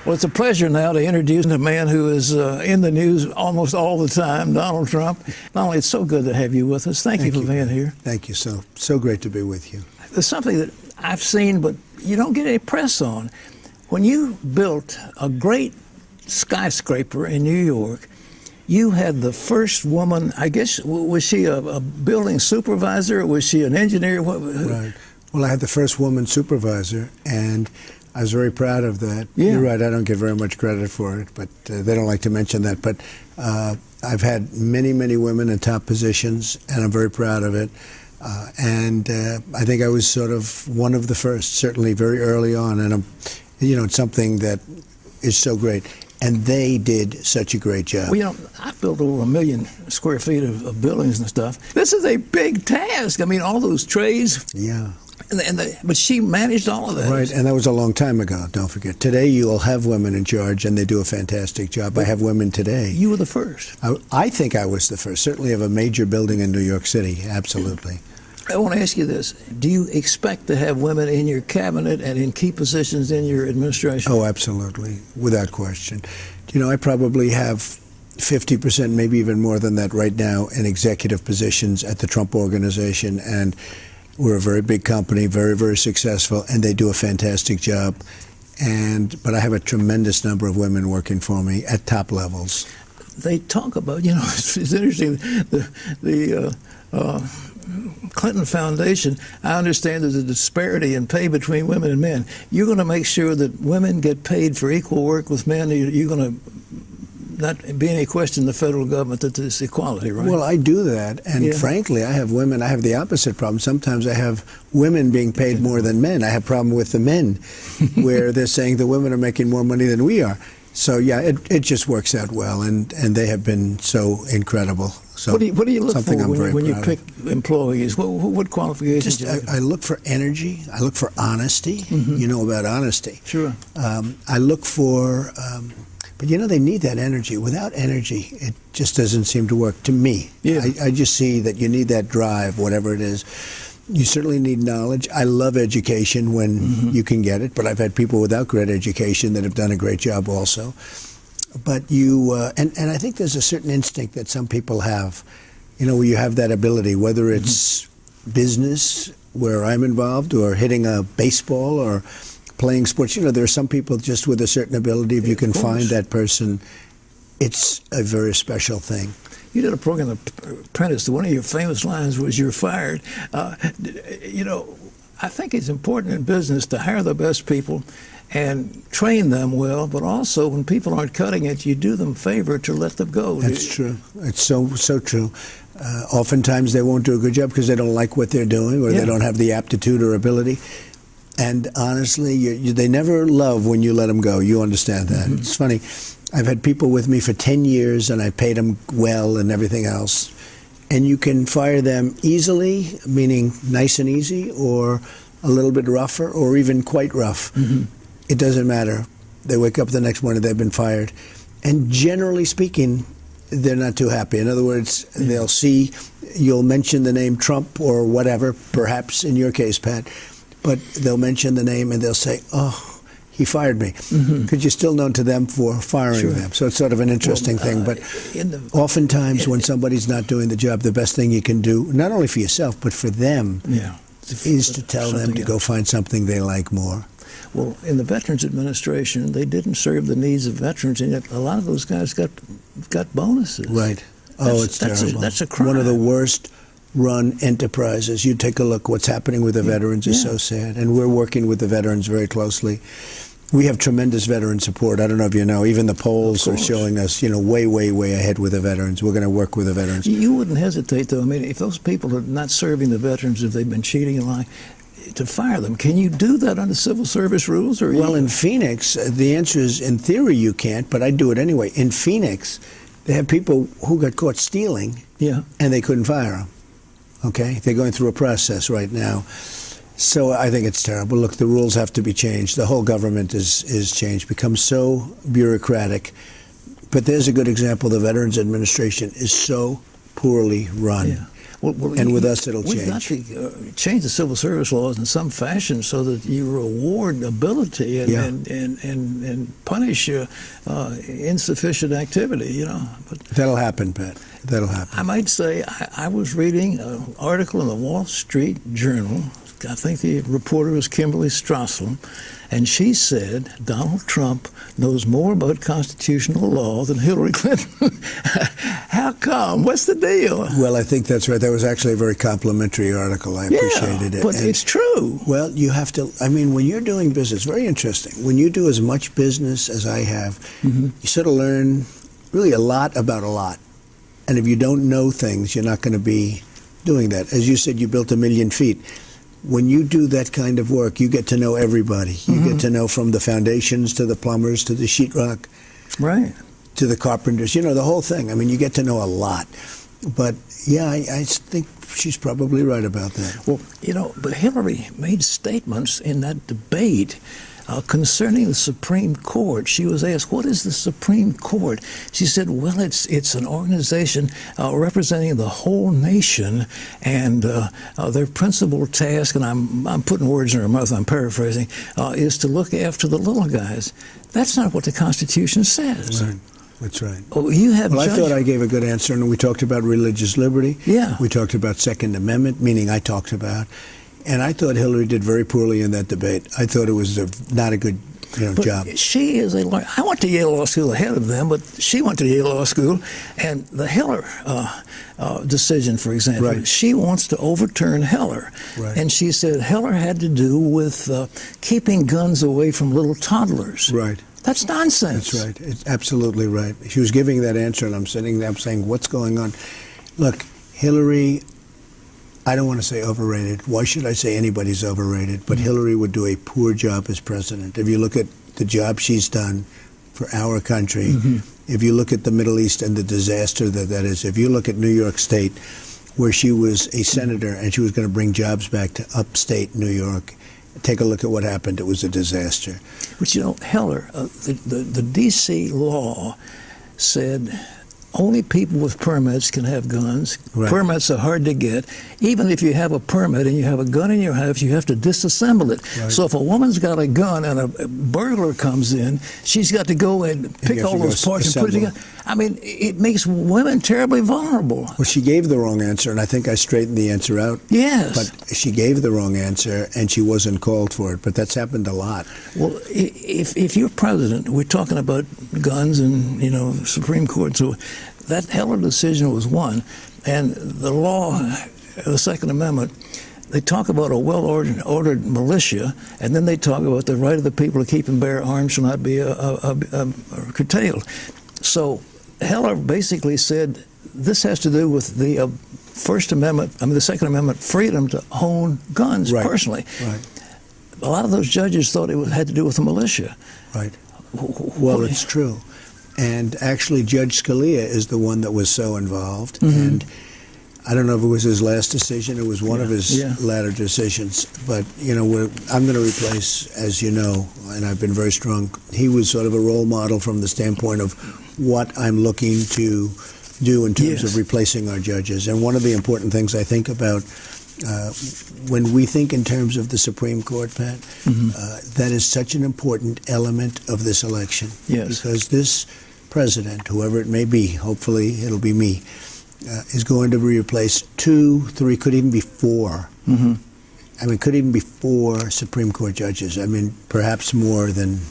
Well, it's a pleasure now to introduce a man who is in the news almost all the time, Donald Trump. Not only it's so good to have you with us. Thank you for being here. Thank you. So great to be with you. There's something that I've seen, but you don't get any press on. When you built a great skyscraper in New York, you had the first woman, I guess, was she a building supervisor or was she an engineer? Right. Well, I had the first woman supervisor, and I was very proud of that. Yeah. You're right, I don't get very much credit for it, but they don't like to mention that. But I've had many, many women in top positions, and I'm very proud of it. And I think I was sort of one of the first, certainly very early on. And, it's something that is so great. And they did such a great job. Well, I built over 1 million square feet of buildings and stuff. This is a big task. I mean, all those trades. Yeah. But she managed all of that. Right, and that was a long time ago, don't forget. Today you'll have women in charge, and they do a fantastic job. I have women today. You were the first. I think I was the first, certainly of a major building in New York City, absolutely. I want to ask you this. Do you expect to have women in your cabinet and in key positions in your administration? Oh, absolutely, without question. I probably have 50%, maybe even more than that right now, in executive positions at the Trump Organization, and we're a very big company, very, very successful, and they do a fantastic job. But I have a tremendous number of women working for me at top levels. They talk about, it's interesting, the Clinton Foundation, I understand there's a disparity in pay between women and men. You're going to make sure that women get paid for equal work with men. You're going to not be any question in the federal government that there's equality, right? Well, I do that, and frankly, I have women. I have the opposite problem. Sometimes I have women being paid more than men. I have a problem with the men, where they're saying the women are making more money than we are. So yeah, it just works out well, and they have been so incredible. So what do you look for when you pick of. employees? What qualifications? I look for energy. I look for honesty. Mm-hmm. You know about honesty. Sure. I look for. But they need that energy. Without energy, it just doesn't seem to work to me. Yeah. I just see that you need that drive, whatever it is. You certainly need knowledge. I love education when you can get it, but I've had people without great education that have done a great job also. But and I think there's a certain instinct that some people have, where you have that ability, whether it's business, where I'm involved, or hitting a baseball, or playing sports. There are some people just with a certain ability. If you can find that person, it's a very special thing. You did a program, Apprentice. One of your famous lines was, "You're fired." I think it's important in business to hire the best people and train them well, but also when people aren't cutting it, you do them a favor to let them go. That's true. It's so true. Oftentimes they won't do a good job because they don't like what they're doing, or they don't have the aptitude or ability. And honestly, they never love when you let them go. You understand that. Mm-hmm. It's funny. I've had people with me for 10 years, and I paid them well and everything else. And you can fire them easily, meaning nice and easy, or a little bit rougher, or even quite rough. Mm-hmm. It doesn't matter. They wake up the next morning, they've been fired. And generally speaking, they're not too happy. In other words, they'll see, you'll mention the name Trump or whatever, perhaps in your case, Pat, but they'll mention the name and they'll say, "Oh, he fired me," because you're still known to them for firing them. So it's sort of an interesting thing. But oftentimes when somebody's not doing the job, the best thing you can do, not only for yourself, but for them, is to tell them to go find something they like more. Well, in the Veterans Administration, they didn't serve the needs of veterans, and yet a lot of those guys got bonuses. Right. Oh, it's terrible. That's a crime. One of the worst run enterprises. You take a look. What's happening with the veterans is so sad, and we're working with the veterans very closely. We have tremendous veteran support. I don't know if you know, even the polls are showing us, way, way, way ahead with the veterans. We're going to work with the veterans. You wouldn't hesitate, though. I mean, if those people are not serving the veterans, if they've been cheating and lying, to fire them. Can you do that under civil service rules? Or well, in Phoenix, the answer is, in theory, you can't, but I do it anyway. In Phoenix, they have people who got caught stealing, and they couldn't fire them. Okay? They're going through a process right now. So I think it's terrible. Look, the rules have to be changed. The whole government is changed, becomes so bureaucratic. But there's a good example. The Veterans Administration is so poorly run. And with us, it'll we've got change. to change the civil service laws in some fashion so that you reward ability and punish insufficient activity. You know, but that'll happen, Pat. That'll happen. I might say I was reading an article in the Wall Street Journal. I think the reporter was Kimberly Strassel, and she said Donald Trump knows more about constitutional law than Hillary Clinton. How come? What's the deal? Well, I think that's right. That was actually a very complimentary article. I appreciated it. But it's true. Well, you have to, I mean, when you're doing business, very interesting. When you do as much business as I have, you sort of learn really a lot about a lot. And if you don't know things, you're not going to be doing that. As you said, you built 1 million feet. When you do that kind of work, you get to know everybody. You get to know from the foundations to the plumbers to the sheetrock, right, to the carpenters. You know, the whole thing. I mean, you get to know a lot. But yeah, I think she's probably right about that. Well, you know, but Hillary made statements in that debate concerning the Supreme Court. She was asked, what is the Supreme Court? She said, well, it's an organization representing the whole nation, and their principal task, and I'm putting words in her mouth, I'm paraphrasing, is to look after the little guys. That's not what the Constitution says. Right. That's right. Oh, you have. Well, I thought I gave a good answer, and we talked about religious liberty. Yeah. We talked about Second Amendment, meaning I talked about. And I thought Hillary did very poorly in that debate. I thought it was not a good job. She is a lawyer. I went to Yale Law School ahead of them, but she went to Yale Law School. And the Heller decision, for example, she wants to overturn Heller. Right. And she said Heller had to do with keeping guns away from little toddlers. Right. That's nonsense. That's right. It's absolutely right. She was giving that answer, and I'm sitting there saying, what's going on? Look, Hillary, I don't want to say overrated. Why should I say anybody's overrated? But Hillary would do a poor job as president. If you look at the job she's done for our country, if you look at the Middle East and the disaster that is, if you look at New York State, where she was a senator and she was going to bring jobs back to upstate New York, take a look at what happened. It was a disaster. But you know, Heller, the D.C. law said only people with permits can have guns. Right. Permits are hard to get. Even if you have a permit and you have a gun in your house, you have to disassemble it. Right. So if a woman's got a gun and a burglar comes in, she's got to go and pick all those parts and put it together. I mean, it makes women terribly vulnerable. Well, she gave the wrong answer, and I think I straightened the answer out. Yes. But she gave the wrong answer, and she wasn't called for it. But that's happened a lot. Well, if you're president, we're talking about guns and, you know, Supreme Court, so that Heller decision was one. And the law, the Second Amendment, they talk about a well-ordered militia, and then they talk about the right of the people to keep and bear arms shall not be curtailed. So Heller basically said this has to do with the First Amendment, the Second Amendment, freedom to own guns personally. Right. A lot of those judges thought it had to do with the militia. Right. Well, it's true. And actually, Judge Scalia is the one that was so involved. And I don't know if it was his last decision. It was one of his latter decisions. But, you know, I'm going to replace, as you know, and I've been very strong, he was sort of a role model from the standpoint of what I'm looking to do in terms of replacing our judges. And one of the important things I think about when we think in terms of the Supreme Court, Pat, that is such an important element of this election. Yes. Because this president, whoever it may be, hopefully it'll be me, is going to replace 2, 3, could even be 4. I mean, could even be 4 Supreme Court judges. I mean, perhaps more than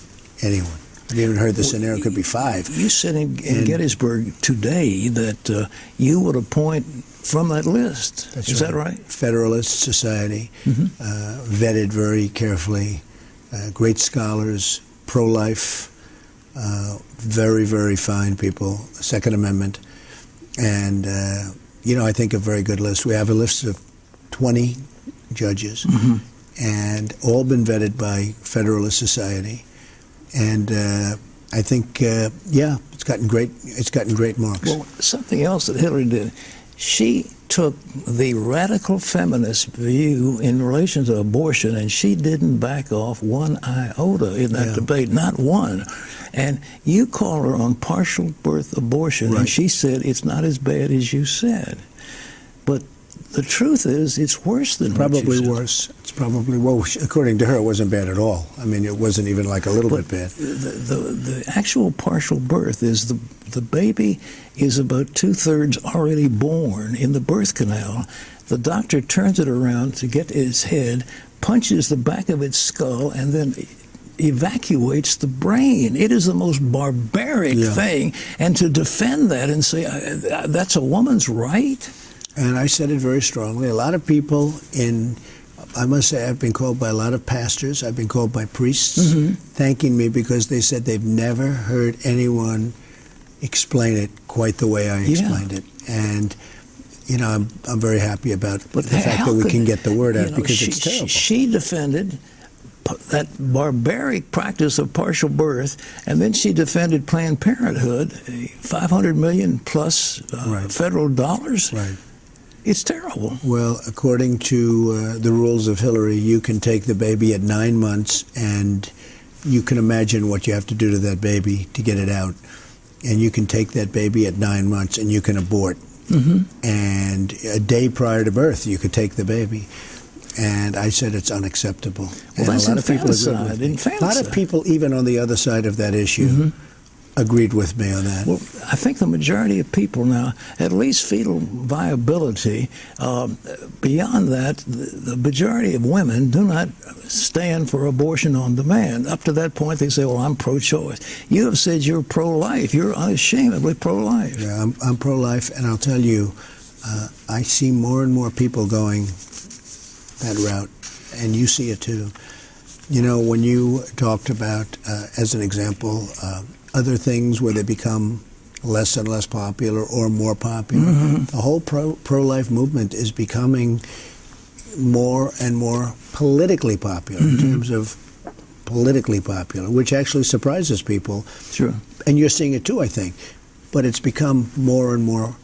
anyone. I've even heard the scenario could be 5. You said in Gettysburg today that you would appoint from that list. Is that right? Federalist Society, vetted very carefully, great scholars, pro-life, very, very fine people, Second Amendment. And, you know, I think a very good list. We have a list of 20 judges, and all been vetted by Federalist Society. And I think, it's gotten great marks. Well, something else that Hillary did, she took the radical feminist view in relation to abortion, and she didn't back off one iota in that debate, not one. And you call her on partial birth abortion, and she said it's not as bad as you said. But the truth is, it's worse than probably what you said. worse. It's probably, well, according to her, it wasn't bad at all. I mean, it wasn't even like a little bit bad. The actual partial birth is the baby is about 2/3 already born in the birth canal. The doctor turns it around to get its head, punches the back of its skull, and then evacuates the brain. It is the most barbaric thing. And to defend that and say that's a woman's right. And I said it very strongly. A lot of people I must say, I've been called by a lot of pastors, I've been called by priests, thanking me because they said they've never heard anyone explain it quite the way I explained it. And, you know, I'm very happy about the fact that we can get the word out, because it's terrible. She defended that barbaric practice of partial birth, and then she defended Planned Parenthood, $500 million plus federal dollars. Right. It's terrible. Well, according to the rules of Hillary, you can take the baby at 9 months, and you can imagine what you have to do to that baby to get it out. And you can take that baby at 9 months, and you can abort. And a day prior to birth, you could take the baby. And I said it's unacceptable. Well, and that's a lot of people infanticide. A lot of people, even on the other side of that issue, agreed with me on that. Well, I think the majority of people now, at least fetal viability, beyond that, the majority of women do not stand for abortion on demand. Up to that point, they say, well, I'm pro-choice. You have said you're pro-life. You're unashamedly pro-life. Yeah, I'm pro-life, and I'll tell you, I see more and more people going that route, and you see it too. You know, when you talked about, as an example, other things where they become less and less popular or more popular, the whole pro-life movement is becoming more and more politically popular in terms of politically popular, which actually surprises people. Sure. And you're seeing it too, I think. But it's become more and more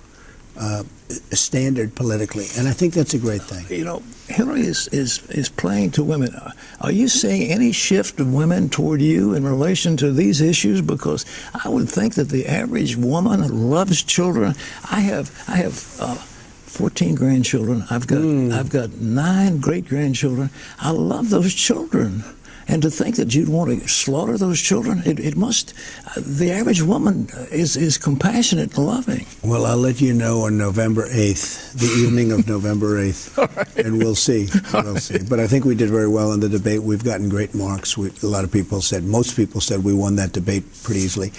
standard politically, and I think that's a great thing. You know, Hillary is playing to women. Are you seeing any shift of women toward you in relation to these issues? Because I would think that the average woman loves children. I have 14 grandchildren. I've got 9 great grandchildren. I love those children. And to think that you'd want to slaughter those children, it must, the average woman is compassionate and loving. Well, I'll let you know on November 8th, the evening of November 8th, and we'll see. We'll see. But I think we did very well in the debate. We've gotten great marks. A lot of people said, most people said we won that debate pretty easily.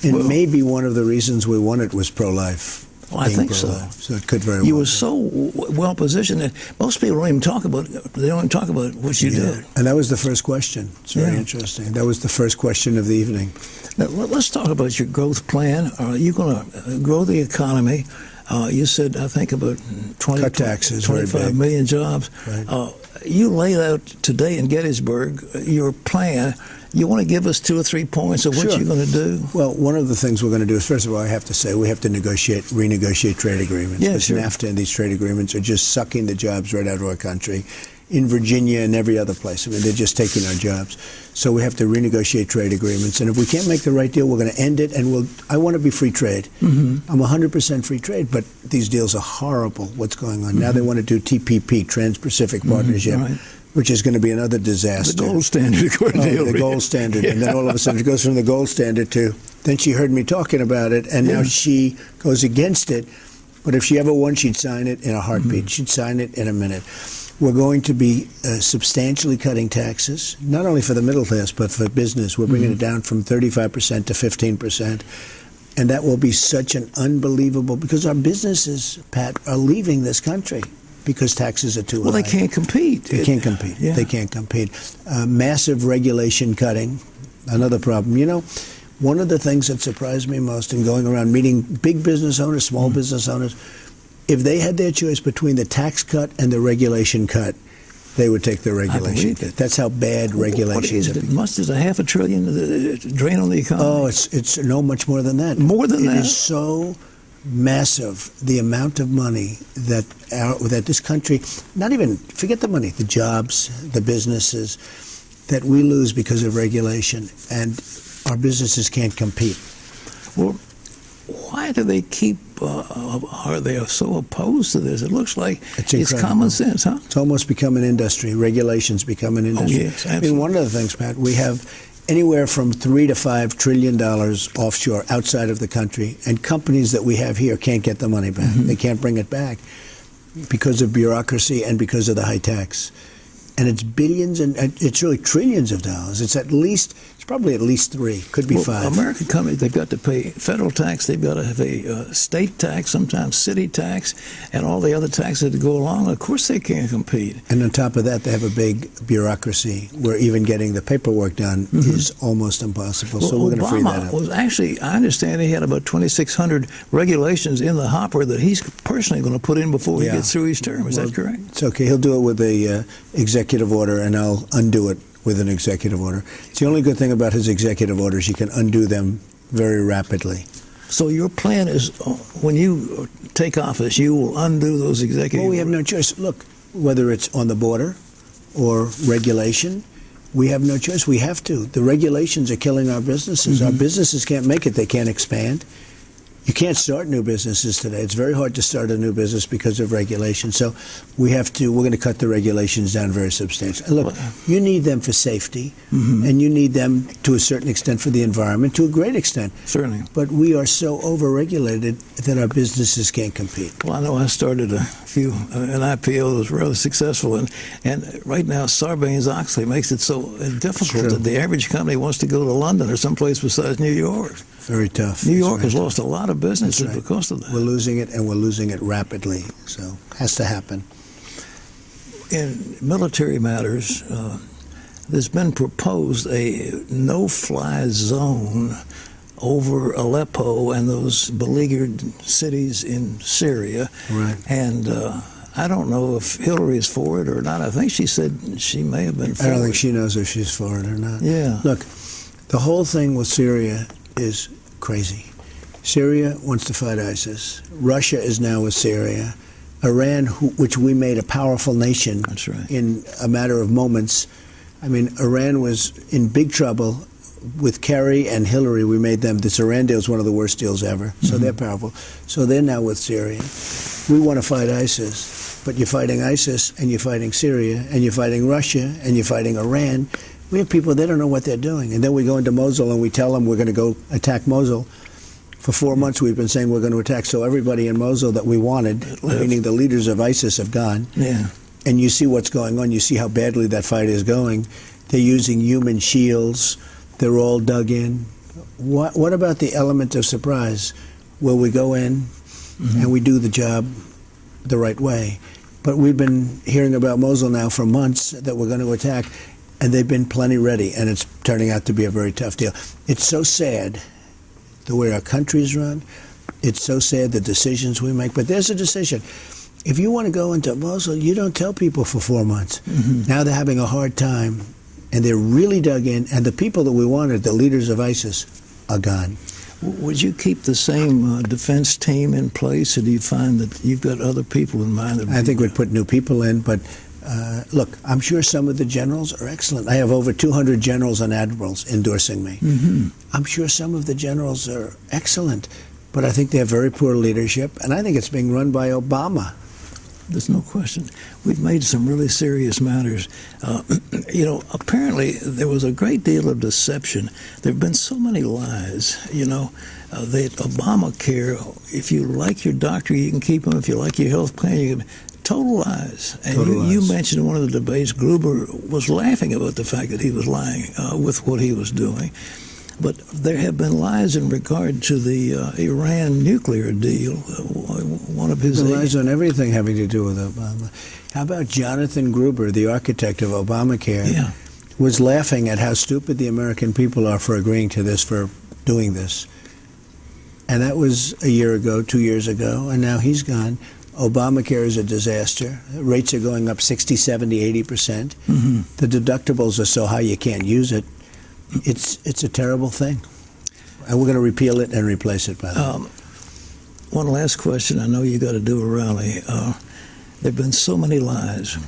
And maybe one of the reasons we won it was pro-life. Well, I think so. So it could very well. You were so well positioned that most people don't even talk about. They don't even talk about what you did. And that was the first question. It's very interesting. That was the first question of the evening. Now, let's talk about your growth plan. Are you going to grow the economy? You said, I think, about 25 million jobs. Right. You laid out today in Gettysburg your plan. You want to give us 2 or 3 points of what you're going to do? Well, one of the things we're going to do is, first of all, I have to say we have to renegotiate trade agreements. Yeah, sure. NAFTA and these trade agreements are just sucking the jobs right out of our country. In Virginia and every other place. I mean, they're just taking our jobs. So we have to renegotiate trade agreements. And if we can't make the right deal, we're going to end it. And I want to be free trade. I'm 100% free trade, but these deals are horrible, what's going on. Now they want to do TPP, Trans-Pacific Partnership, which is going to be another disaster. The gold standard, according to Hillary. The gold standard. And then all of a sudden it goes from the gold standard to, then she heard me talking about it, and now she goes against it. But if she ever won, she'd sign it in a heartbeat. She'd sign it in a minute. We're going to be substantially cutting taxes, not only for the middle class, but for business. We're bringing it down from 35% to 15%. And that will be such an unbelievable, because our businesses, Pat, are leaving this country because taxes are too high. Well, they can't compete. They can't compete. They can't compete. Massive regulation cutting, another problem. You know, one of the things that surprised me most in going around meeting big business owners, small business owners, if they had their choice between the tax cut and the regulation cut, they would take the regulation cut. That's how bad regulations are. Is a $500 billion drain on the economy? Oh, it's no much more than that. More than that? It is so massive, the amount of money that this country, not even, forget the money, the jobs, the businesses, that we lose because of regulation, and our businesses can't compete. Well, why do they keep are they so opposed to this? It looks like it's incredible. common sense, huh? It's almost become an industry. Regulations become an industry. Oh, yes, absolutely. One of the things, Pat, we have anywhere from $3 to $5 trillion offshore outside of the country, and companies that we have here can't get the money back. They can't bring it back because of bureaucracy and because of the high tax. And it's billions and it's really trillions of dollars. It's probably at least 3, could be 5. American companies, they've got to pay federal tax, they've got to have a state tax, sometimes city tax, and all the other taxes that go along. Of course they can't compete. And on top of that, they have a big bureaucracy where even getting the paperwork done is almost impossible. So we're going to free that up. Was actually, I understand he had about 2,600 regulations in the hopper that he's personally going to put in before he gets through his term. Is that correct? It's okay. He'll do it with a executive order, and I'll undo it with an executive order. It's the only good thing about his executive orders. You can undo them very rapidly. So your plan is, when you take office, you will undo those executive orders? Well, we have no choice. Look, whether it's on the border or regulation, we have no choice. We have to. The regulations are killing our businesses. Our businesses can't make it. They can't expand. You can't start new businesses today. It's very hard to start a new business because of regulation. So we're going to cut the regulations down very substantially. And look, you need them for safety, and you need them to a certain extent for the environment, to a great extent. Certainly. But we are so overregulated that our businesses can't compete. Well, I know I started an IPO that was rather successful, and right now Sarbanes-Oxley makes it so difficult that the average company wants to go to London or someplace besides New York. Very tough. New York has lost a lot of businesses because of that. We're losing it, and we're losing it rapidly. So it has to happen. In military matters, there's been proposed a no-fly zone over Aleppo and those beleaguered cities in Syria. Right. And I don't know if Hillary is for it or not. I think she said she may have been for it. I don't think she knows if she's for it or not. Yeah. Look, the whole thing with Syria is crazy. Syria wants to fight ISIS. Russia is now with Syria. Iran, which we made a powerful nation in a matter of moments. I mean, Iran was in big trouble with Kerry and Hillary. We made them. This Iran deal is one of the worst deals ever. So they're powerful. So they're now with Syria. We want to fight ISIS, but you're fighting ISIS, and you're fighting Syria, and you're fighting Russia, and you're fighting Iran. We have people, they don't know what they're doing. And then we go into Mosul and we tell them we're going to go attack Mosul. For 4 months we've been saying we're going to attack. So everybody in Mosul that we wanted, meaning the leaders of ISIS, have gone. Yeah. And you see what's going on. You see how badly that fight is going. They're using human shields. They're all dug in. What about the element of surprise where we go in and we do the job the right way? But we've been hearing about Mosul now for months that we're going to attack. And they've been plenty ready, and it's turning out to be a very tough deal. It's so sad the way our country's run. It's so sad the decisions we make. But there's a decision. If you want to go into Mosul, you don't tell people for 4 months. Now they're having a hard time, and they're really dug in. And the people that we wanted, the leaders of ISIS, are gone. Would you keep the same defense team in place, or do you find that you've got other people in mind? I think we'd put new people in, but look, I'm sure some of the generals are excellent. I have over 200 generals and admirals endorsing me. I'm sure some of the generals are excellent, but I think they have very poor leadership, and I think it's being run by Obama. There's no question. We've made some really serious matters. Apparently there was a great deal of deception. There have been so many lies, that Obamacare, if you like your doctor, you can keep him. If you like your health plan, you can. Total lies. And you mentioned in one of the debates, Gruber was laughing about the fact that he was lying with what he was doing. But there have been lies in regard to the Iran nuclear deal. One of his lies on everything having to do with Obama. How about Jonathan Gruber, the architect of Obamacare, was laughing at how stupid the American people are for agreeing to this, for doing this. And that was a year ago, 2 years ago, and now he's gone. Obamacare is a disaster. Rates are going up 60, 70, 80%. The deductibles are so high you can't use it. It's a terrible thing. And we're going to repeal it and replace it, by the way. One last question. I know you got to do a rally. There have been so many lies.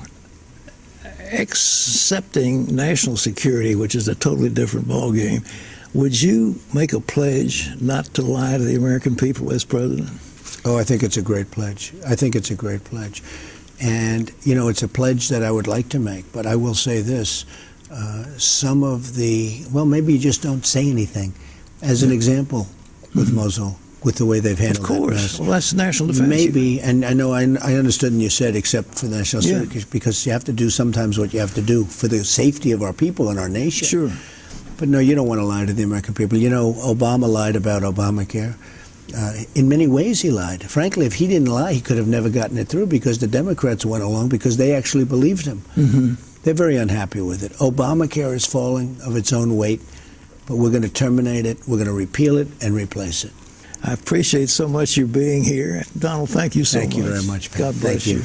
Accepting national security, which is a totally different ballgame, would you make a pledge not to lie to the American people as president? Oh, I think it's a great pledge. I think it's a great pledge. And, you know, it's a pledge that I would like to make. But I will say this. Some of the, well, maybe you just don't say anything. As an example, with Mosul, with the way they've handled it. Of course. Well, that's national defense. Maybe, and I know I understood and you said except for national security, because you have to do sometimes what you have to do for the safety of our people and our nation. Sure. But no, you don't want to lie to the American people. You know, Obama lied about Obamacare. In many ways, he lied. Frankly, if he didn't lie, he could have never gotten it through because the Democrats went along because they actually believed him. Mm-hmm. They're very unhappy with it. Obamacare is falling of its own weight, but we're going to terminate it. We're going to repeal it and replace it. I appreciate so much you being here. Donald, thank you so much. Thank you very much, Pat. God bless you.